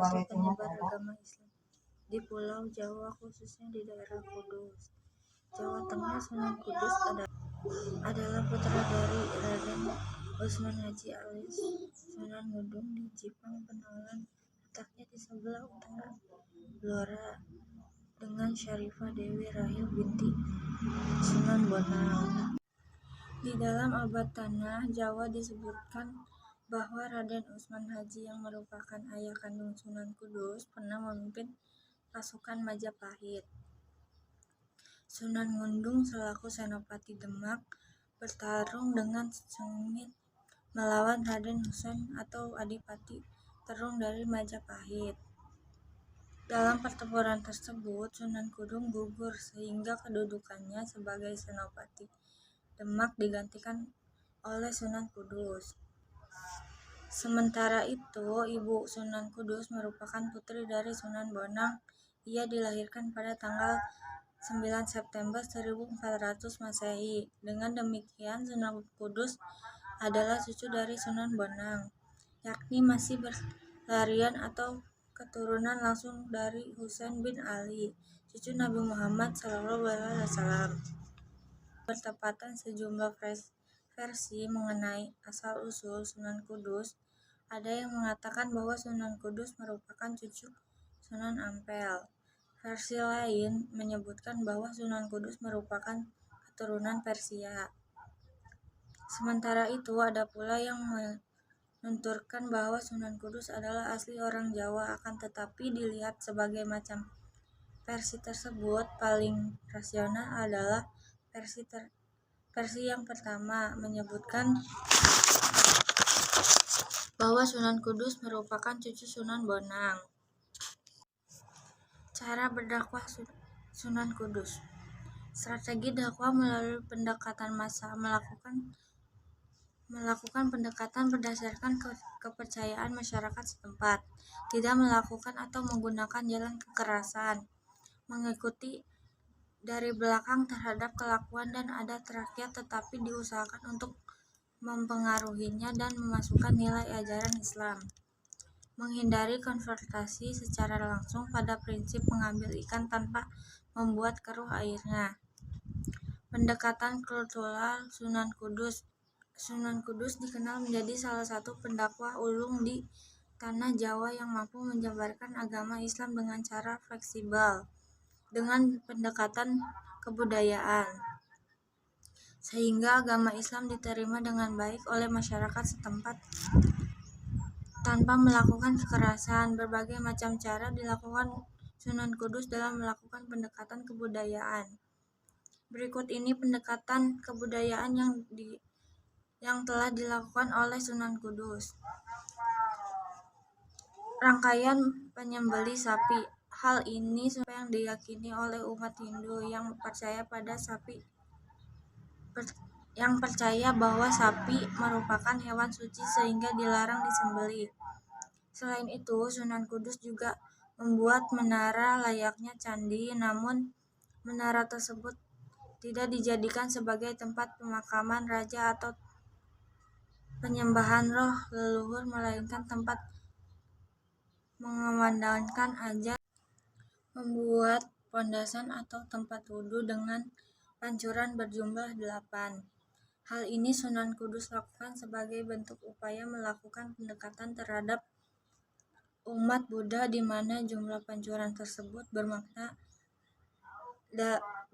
satu penyebar agama Islam di Pulau Jawa, khususnya di daerah Kudus, Jawa Tengah. Sunan Kudus adalah putra dari Raden Usman Haji alias Sunan Ngudung di Jipang Penalan, letaknya di sebelah utara Blora, dengan Syarifah Dewi Rahil binti Sunan Bonang. Di dalam abad Tanah Jawa disebutkan bahwa Raden Usman Haji yang merupakan ayah kandung Sunan Kudus pernah memimpin pasukan Majapahit. Sunan Ngudung selaku Senopati Demak bertarung dengan sengit melawan Raden Husain atau Adipati Terung dari Majapahit. Dalam pertempuran tersebut, Sunan Kudus gugur sehingga kedudukannya sebagai Senopati Demak digantikan oleh Sunan Kudus. Sementara itu, ibu Sunan Kudus merupakan putri dari Sunan Bonang. Ia dilahirkan pada tanggal 9 September 1400 Masehi. Dengan demikian, Sunan Kudus adalah cucu dari Sunan Bonang, yakni masih berlarian atau keturunan langsung dari Husain bin Ali, cucu Nabi Muhammad SAW. Bertepatan sejumlah versi mengenai asal-usul Sunan Kudus. Ada yang mengatakan bahwa Sunan Kudus merupakan cucu Sunan Ampel. Versi lain menyebutkan bahwa Sunan Kudus merupakan keturunan Persia. Sementara itu, ada pula yang menuturkan bahwa Sunan Kudus adalah asli orang Jawa, akan tetapi dilihat sebagai macam versi tersebut, paling rasional adalah versi yang pertama, menyebutkan bahwa Sunan Kudus merupakan cucu Sunan Bonang. Cara berdakwah Sunan Kudus. Strategi dakwah melalui pendekatan massa, melakukan pendekatan berdasarkan kepercayaan masyarakat setempat, tidak melakukan atau menggunakan jalan kekerasan, mengikuti dari belakang terhadap kelakuan dan adat rakyat, tetapi diusahakan untuk mempengaruhinya dan memasukkan nilai ajaran Islam. Menghindari konfrontasi secara langsung pada prinsip mengambil ikan tanpa membuat keruh airnya. Pendekatan kultural Sunan Kudus. Sunan Kudus dikenal menjadi salah satu pendakwah ulung di tanah Jawa yang mampu menjabarkan agama Islam dengan cara fleksibel, dengan pendekatan kebudayaan, sehingga agama Islam diterima dengan baik oleh masyarakat setempat tanpa melakukan kekerasan. Berbagai macam cara dilakukan Sunan Kudus dalam melakukan pendekatan kebudayaan. Berikut ini pendekatan kebudayaan yang telah dilakukan oleh Sunan Kudus. Rangkaian penyembelih sapi. Hal ini yang diyakini oleh umat Hindu yang percaya bahwa sapi merupakan hewan suci sehingga dilarang disembelih. Selain itu, Sunan Kudus juga membuat menara layaknya candi, namun menara tersebut tidak dijadikan sebagai tempat pemakaman raja atau penyembahan roh leluhur, melainkan tempat mengumandangkan aja. Membuat pondasan atau tempat wudhu dengan pancuran berjumlah 8. Hal ini Sunan Kudus lakukan sebagai bentuk upaya melakukan pendekatan terhadap umat Buddha, di mana jumlah pancuran tersebut bermakna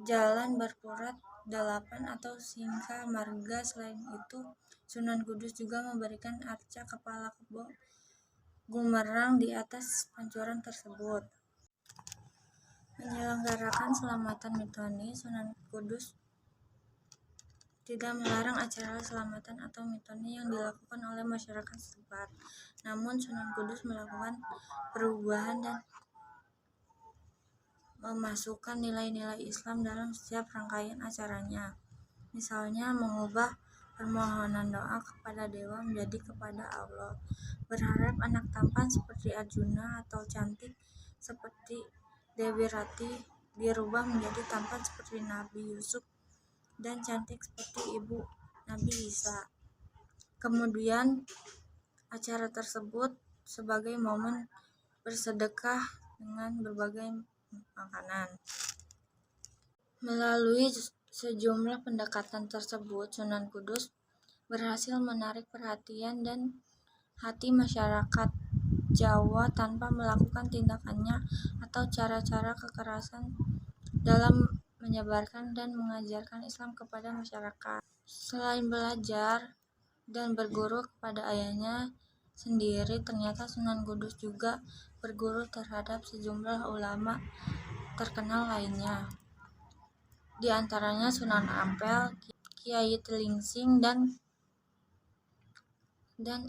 jalan berpurat 8 atau singka marga. Selain itu, Sunan Kudus juga memberikan arca kepala kebo gumerang di atas pancuran tersebut. Menyelenggarakan selamatan mitoni. Sunan Kudus tidak melarang acara selamatan atau mitoni yang dilakukan oleh masyarakat setempat. Namun Sunan Kudus melakukan perubahan dan memasukkan nilai-nilai Islam dalam setiap rangkaian acaranya. Misalnya mengubah permohonan doa kepada dewa menjadi kepada Allah, berharap anak tampan seperti Arjuna atau cantik seperti Dewi Rati dirubah menjadi tampan seperti Nabi Yusuf dan cantik seperti ibu Nabi Isa. Kemudian acara tersebut sebagai momen bersedekah dengan berbagai makanan. Melalui sejumlah pendekatan tersebut, Sunan Kudus berhasil menarik perhatian dan hati masyarakat Jawa tanpa melakukan tindakannya atau cara-cara kekerasan dalam menyebarkan dan mengajarkan Islam kepada masyarakat. Selain belajar dan berguru kepada ayahnya sendiri, ternyata Sunan Kudus juga berguru terhadap sejumlah ulama terkenal lainnya. Di antaranya Sunan Ampel, Kiai Telingsing, dan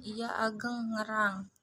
Ia Ageng Ngerang.